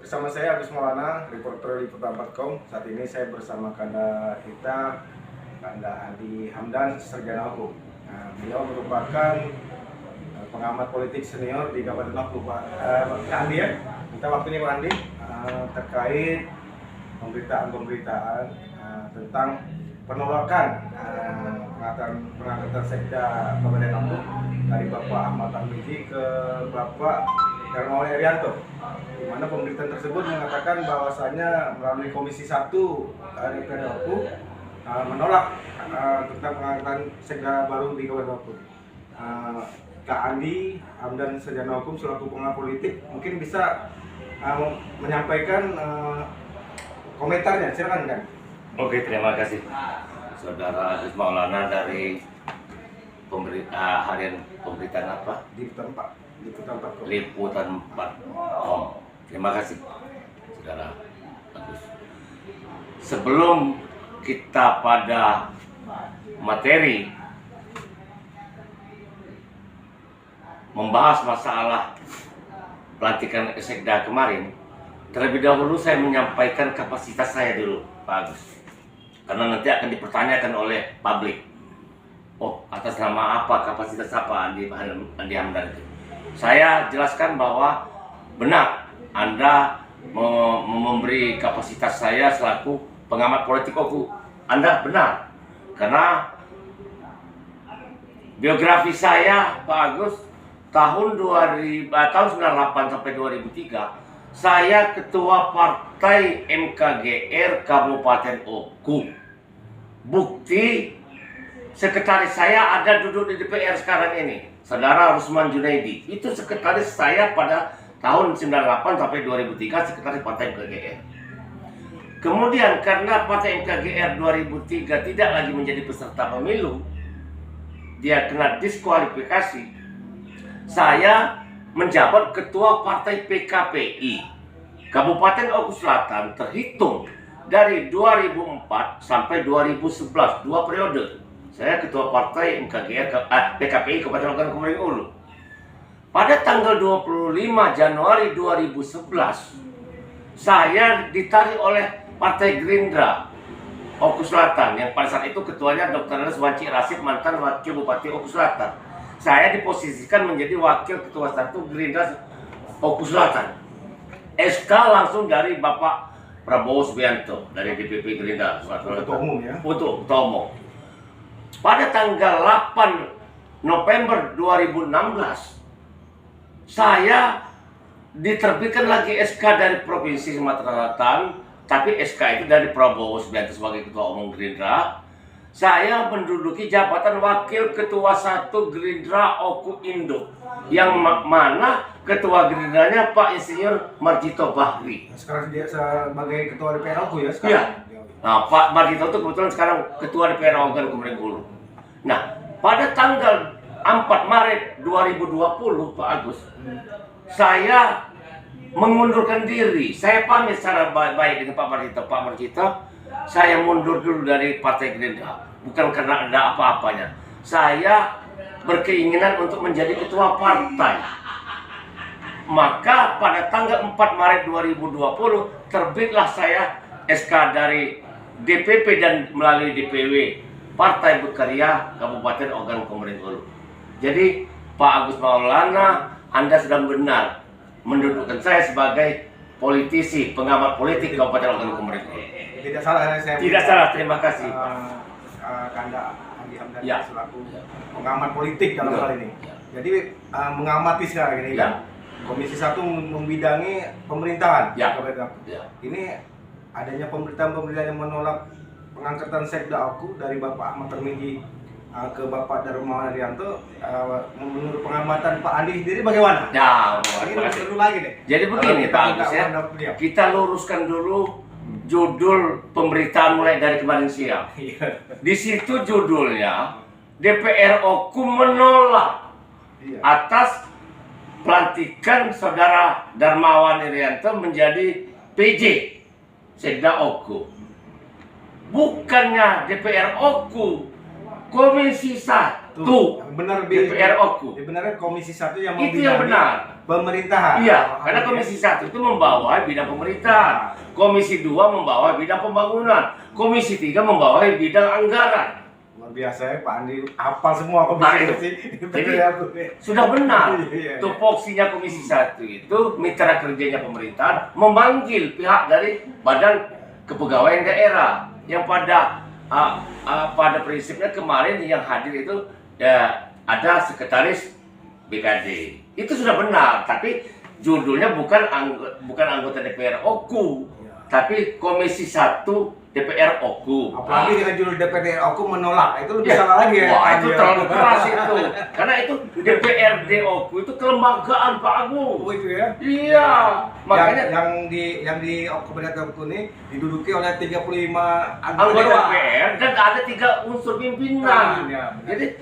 Bersama saya Agus Maulana, reporter Liputan.com. Saat ini saya bersama Kanda kita, Kanda Andi Hamdan, sarjana hukum. Beliau merupakan pengamat politik senior di Kabupaten Lombok. Pak Andi ya, kita waktunya Pak Andi terkait pemberitaan tentang penolakan pengangkatan sekda Kabupaten Lombok dari Bapak Ahmad Tarmizi ke Bapak Darmawan Irianto, di mana pemberitaan tersebut mengatakan bahwasanya melalui Komisi 1 DPR Lombok menolak tentang pengangkatan sekda baru di Kabupaten Lombok. Kak Andi Hamdan, sarjana hukum selaku pengamat politik, mungkin bisa menyampaikan komentarnya, silakan kan. Oke, terima kasih Saudara Agus Maulana dari harian pemberitaan apa? Liputan 4. Terima kasih Saudara Agus. Sebelum kita pada materi membahas masalah pelantikan sekda kemarin, terlebih dahulu saya menyampaikan kapasitas saya dulu, Pak Agus. Karena nanti akan dipertanyakan oleh publik. Oh, atas nama apa, kapasitas apa Andi Hamdan itu? Saya jelaskan bahwa benar Anda memberi kapasitas saya selaku pengamat politik hukum. Anda benar. Karena biografi saya, Pak Agus, tahun 98 sampai 2003, saya ketua partai MKGR Kabupaten Oku. Bukti sekretaris saya ada duduk di DPR sekarang ini, Saudara Rusman Junaidi. Itu sekretaris saya pada tahun 98 sampai 2003, sekretaris partai MKGR. Kemudian karena partai MKGR 2003 tidak lagi menjadi peserta pemilu, dia kena diskualifikasi, saya menjabat ketua partai PKPI Kabupaten Oku Selatan terhitung dari 2004 sampai 2011, 2 periode. Saya ketua partai MKGR PKPI Kabupaten Oku Ulu. Pada tanggal 25 Januari 2011, saya ditarik oleh Partai Gerindra Oku Selatan, yang pada saat itu ketuanya Dr. Wanci Rasid, mantan wakil Bupati Oku Selatan. Saya diposisikan menjadi wakil ketua 1 Gerindra Oku Selatan. SK langsung dari Bapak Prabowo Subianto dari DPP Gerindra Ketua umum ya. Untuk ketua umum. Pada tanggal 8 November 2016, saya diterbitkan lagi SK dari Provinsi Sumatera Selatan, tapi SK itu dari Prabowo Subianto sebagai ketua umum Gerindra. Saya menduduki jabatan wakil ketua 1 Gerindra Oku Indo, yang mana ketua Gerindranya Pak Insinyur Marjito Bahri. Sekarang dia sebagai ketua DPR Oku ya sekarang. Iya. Nah, Pak Marjito itu kebetulan sekarang ketua DPR Oku Ulu. Nah, pada tanggal 4 Maret 2020, Pak Agus, saya mengundurkan diri. Saya pamit secara baik dengan Pak Marjito. Pak Marjito, saya mundur dulu dari Partai Gerindra, bukan karena ada apa-apanya. Saya berkeinginan untuk menjadi ketua partai. Maka pada tanggal 4 Maret 2020 terbitlah saya SK dari DPP dan melalui DPW Partai Berkarya Kabupaten Ogan Komering Ulu. Jadi Pak Agus Maulana, Anda sudah benar mendudukkan saya sebagai politisi, pengamat politik Kabupaten Ogan Komering Ulu. Tidak salah saya. Tidak salah, terima kasih. Kanda Andi Hamdan Ya. selaku pengamat politik dalam Betul. hal ini. Ya. Jadi mengamati sekarang ini Ya. kan. Komisi 1 membidangi pemerintahan. Ya. Ya. Ini adanya pemberitaan yang menolak pengangkatan sekda Oku dari Bapak Ahmad Tarmizi ke Bapak Darmawan Irianto. Menurut pengamatan Pak Andi sendiri bagaimana? Ya, Ini terima kasih. dulu lagi deh. Jadi begini Pak Agus ya, kita luruskan dulu judul pemberitaan mulai dari kemarin siang. Di situ judulnya DPR Oku menolak atas pelantikan Saudara Darmawan Irianto menjadi PJ Sekda Oku. Bukannya DPR Oku, Komisi 1 Satu. Benar DPR Oku. Sebenarnya Komisi 1 yang Itu yang benar. Pemerintahan. Iya, karena Komisi 1 itu membawahi bidang pemerintahan. Komisi 2 membawahi bidang pembangunan. Komisi 3 membawahi bidang anggaran. Luar biasa ya Pak Andi, hafal semua Nah, komisi itu. sih. Jadi sudah benar. Iya. Tupoksinya Komisi 1 itu mitra kerjanya pemerintahan memanggil pihak dari Badan Kepegawaian Daerah yang pada prinsipnya kemarin yang hadir itu ya, ada sekretaris BKD. Itu sudah benar, tapi judulnya bukan anggota DPR Oku, tapi Komisi 1 DPR Oku. Apalagi dengan judul DPR Oku menolak, itu lebih salah lagi ya. Wah, itu terlalu keras itu. Karena itu DPRD Oku itu kelembagaan Pak Agus. Oh, itu ya. Iya, makanya yang di Kabupaten Oku ini diduduki oleh 35 anggota DPR dan ada 3 unsur pimpinan. Ya, Jadi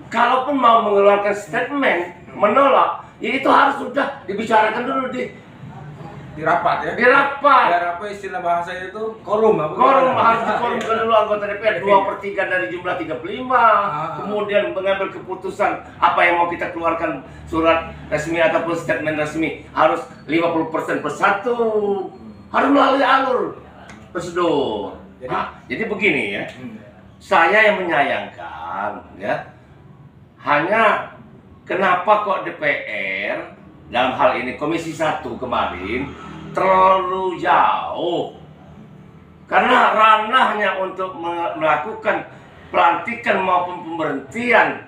kalaupun mau mengeluarkan statement menolak, ya itu harus sudah dibicarakan dulu di rapat ya. Di rapat. Biar apa istilah bahasanya itu korum. Korum harus dikorumkan dulu anggota DPR 2/3 dari jumlah 35. Kemudian mengambil keputusan apa yang mau kita keluarkan, surat resmi ataupun statement resmi harus 50% persatu. Harus melalui alur prosedur. Jadi begini ya. Saya yang menyayangkan ya. Hanya kenapa kok DPR dalam hal ini Komisi 1 kemarin terlalu jauh, karena ranahnya untuk melakukan pelantikan maupun pemberhentian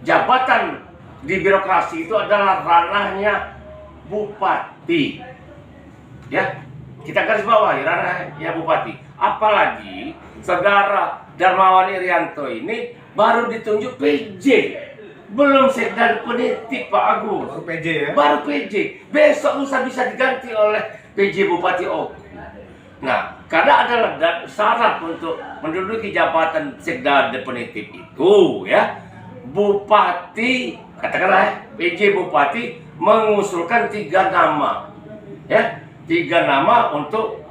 jabatan di birokrasi itu adalah ranahnya bupati. Ya, kita garis bawahi ranahnya bupati. Apalagi saudara Darmawan Irianto ini baru ditunjuk PJ. Belum sekda penitip Pak Agus. Baru PJ ya? Baru PJ. Besok lusa bisa diganti oleh PJ Bupati Oku. Nah, karena adalah syarat untuk menduduki jabatan sekda penitip itu ya, Bupati, katakanlah PJ Bupati mengusulkan 3 nama. Ya, 3 nama untuk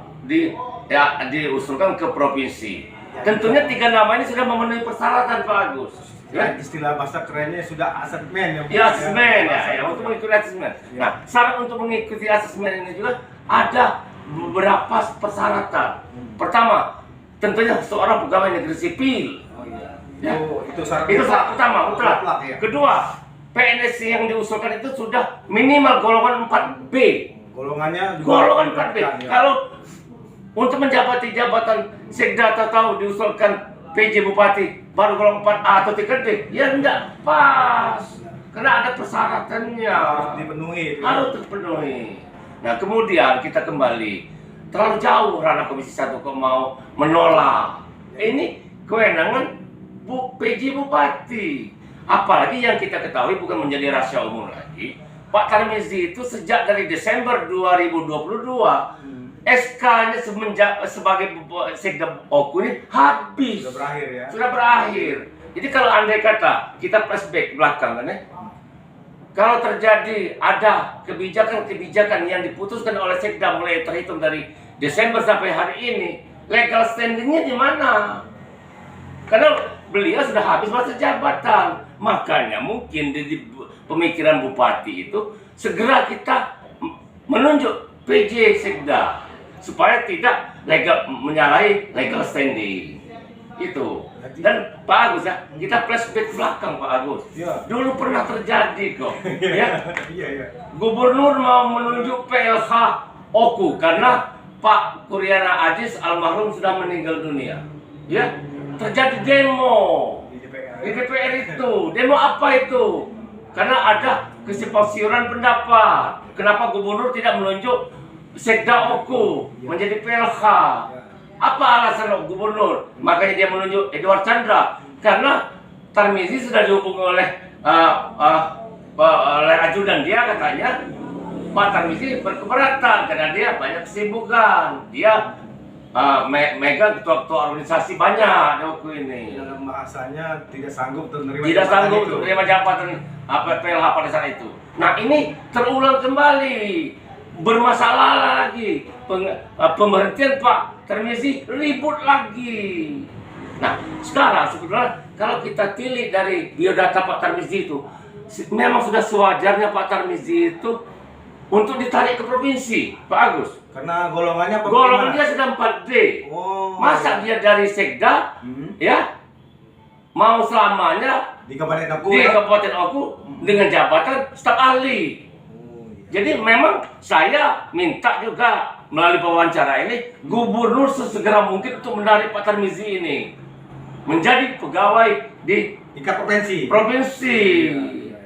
diusulkan ke provinsi. Tentunya 3 nama ini sudah memenuhi persyaratan Pak Agus. Ya, istilah bahasa kerennya sudah asesmen ya. Asesmen ya, untuk mengikuti asesmen. Nah, syarat untuk mengikuti asesmen ini juga ada beberapa persyaratan. Pertama, tentunya seorang pegawai negeri sipil. Oh iya. Ya. Itu syarat pertama, mutlak. Ya. Kedua, PNS yang diusulkan itu sudah minimal golongan 4B. Golongannya juga golongan 4B. Ya. Kalau untuk menjabati jabatan sekda atau diusulkan PJ Bupati baru golongan 4A atau 3D, ya enggak pas. Karena ada persyaratannya. Harus dipenuhi. Harus terpenuhi. Nah, kemudian kita kembali. Terlalu jauh ranah Komisi 1 kok mau menolak. Ini kewenangan PJ Bupati. Apalagi yang kita ketahui bukan menjadi rahasia umum lagi. Pak Tarmizi itu sejak dari Desember 2022 SK-nya sebagai sekda Oku ini habis. Sudah berakhir ya. Sudah berakhir. Jadi kalau andai kata kita flashback belakang kan ya, kalau terjadi ada kebijakan-kebijakan yang diputuskan oleh sekda mulai terhitung dari Desember sampai hari ini, legal standingnya di mana? Karena beliau sudah habis masa jabatan. Makanya mungkin di pemikiran bupati itu segera kita menunjuk PJ sekda supaya tidak menyalahi legal standing itu. Dan Pak Agus ya, kita flashback belakang Pak Agus. Ya. Dulu pernah terjadi kok, ya. Iya. Gubernur mau menunjuk PLH Oku karena Pak Kuryana Aziz almarhum sudah meninggal dunia. Ya, terjadi demo di DPR itu. Demo apa itu? Karena ada kesimpang pendapat. Kenapa gubernur tidak menunjuk sekda Oku menjadi PLH? Apa alasan gubernur? Makanya dia menunjuk Edward Chandra karena Tarmizi sudah dihubungi oleh ajudan dia, katanya Pak Tarmizi berkeberatan karena dia banyak kesibukan. Dia megang ketua-ketua organisasi banyak di Oku ini. Dalam bahasanya tidak sanggup untuk menerima jabatan PLH pada saat itu. Nah, ini terulang kembali. Bermasalah lagi. Pemberhentian Pak Tarmizi ribut lagi. Nah, sekarang sebetulnya kalau kita tilik dari biodata Pak Tarmizi itu, memang sudah sewajarnya Pak Tarmizi itu untuk ditarik ke provinsi, Pak Agus. Karena golongannya apa? Golongan dia sudah 4D. Oh. Masa dia dari Sekda, ya, mau selamanya Di Kabupaten Oku di ya? Kabupaten Oku dengan jabatan staf ahli. Oh, iya. Jadi memang saya minta juga melalui wawancara ini gubernur sesegera mungkin untuk menarik Pak Tarmizi ini menjadi pegawai di Tingkat provinsi. provinsi. Iya.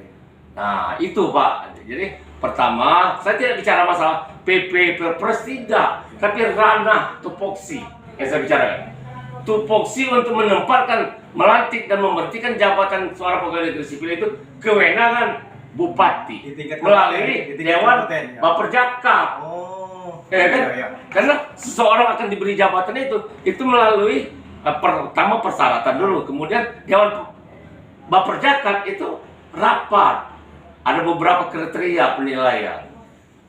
Nah itu Pak. Jadi pertama saya tidak bicara masalah PP Perpres tidak, tapi ranah tupoksi yang saya bicarakan. Tupoksi untuk menempatkan, melantik dan memberhentikan jabatan suara pegawai negeri sipil itu kewenangan bupati Di tingkat melalui kabupaten, di tingkat Dewan kabupaten, ya. Baperjaka. Oh. Ya kan? Iya. Karena seseorang akan diberi jabatan itu melalui pertama persyaratan dulu, kemudian Dewan Baperjaka itu rapat. Ada beberapa kriteria penilaian.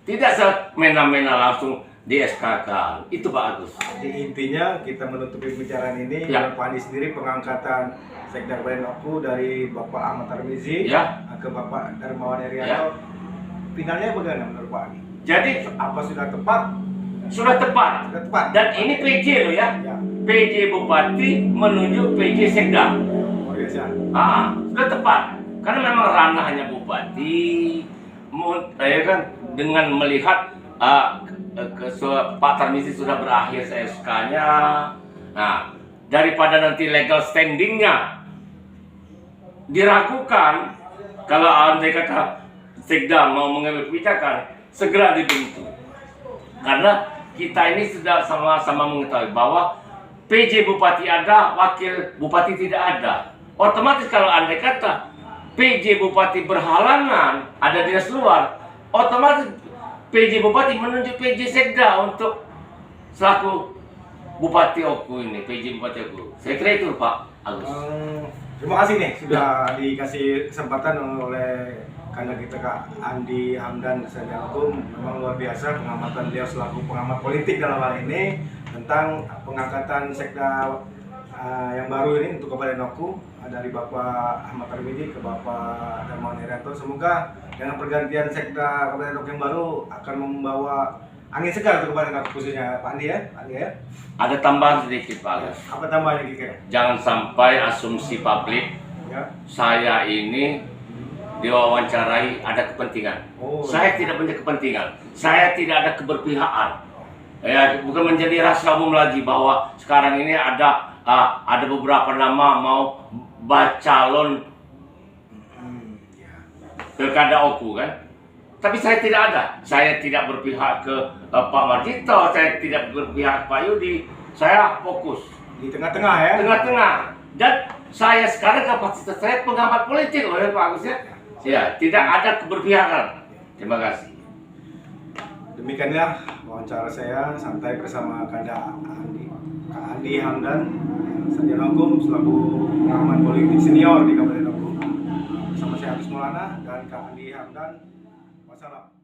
Tidak semena-mena langsung di SK-kan. Itu Pak Agus. Jadi intinya kita menutupi pembicaraan ini Ya. menurut Pak Andi sendiri pengangkatan Sekda Kabupaten Oku dari Bapak Ahmad Tarmizi Ya. ke Bapak Darmawan Herianto. Ya. Finalnya bagaimana menurut Pak Andi? Jadi Apa sudah tepat? sudah tepat. Sudah tepat. Dan ini PJ loh ya. Ya. PJ Bupati menunjuk PJ Sekda. Luar biasa. Sudah tepat. Karena memang ranahnya Bupati, ya kan, dengan melihat Pak Tarmizi sudah berakhir SK-nya. Nah, daripada nanti legal standingnya diragukan, kalau andai kata Sekda mau mengambil kebijakan, segera dibentuk. Karena kita ini sudah sama-sama mengetahui bahwa PJ Bupati ada, Wakil Bupati tidak ada. Otomatis kalau andai kata PJ Bupati berhalangan, ada dinas luar, otomatis PJ Bupati menunjuk PJ Sekda untuk selaku Bupati Oku ini, PJ Bupati Oku. Saya kira itu Pak Agus. Terima kasih nih sudah dikasih kesempatan oleh karena kita Kak Andi Hamdan Sarjana Hukum. Memang luar biasa pengamatan beliau selaku pengamat politik dalam hal ini tentang pengangkatan Sekda yang baru ini untuk Kabupaten Oku dari Bapak Ahmad Tarmizi ke Bapak Darmawan Herianto. Semoga dengan pergantian Sekda Kabupaten Oku yang baru akan membawa angin segar untuk Kabupaten Oku khususnya Pak Andi ya. Pak Andi ya. Ada tambahan sedikit Pak Agus. Apa tambahannya kira-kira? Jangan sampai asumsi publik Ya. saya ini diwawancarai ada kepentingan. Oh. Saya tidak punya kepentingan. Saya tidak ada keberpihakan. Ya, bukan menjadi rahasia umum lagi bahwa sekarang ini ada beberapa nama mau calon Ya. pilkada Oku kan. Tapi saya tidak ada. Saya tidak berpihak ke Pak Marjito, saya tidak berpihak ke Pak Yudi. Saya fokus Di tengah-tengah ya. tengah-tengah. Dan saya sekarang kapasitas saya pengamat politik loh ya Pak Agus ya. Ya, tidak ada keberpihakan. Terima kasih. Demikianlah wawancara saya santai bersama Kak Andi Hamdan Sarjana Hukum selaku pengamat politik senior di Kabupaten Oku. Bersama saya Agus Maulana dan Kak Andi Hamdan. Wassalam.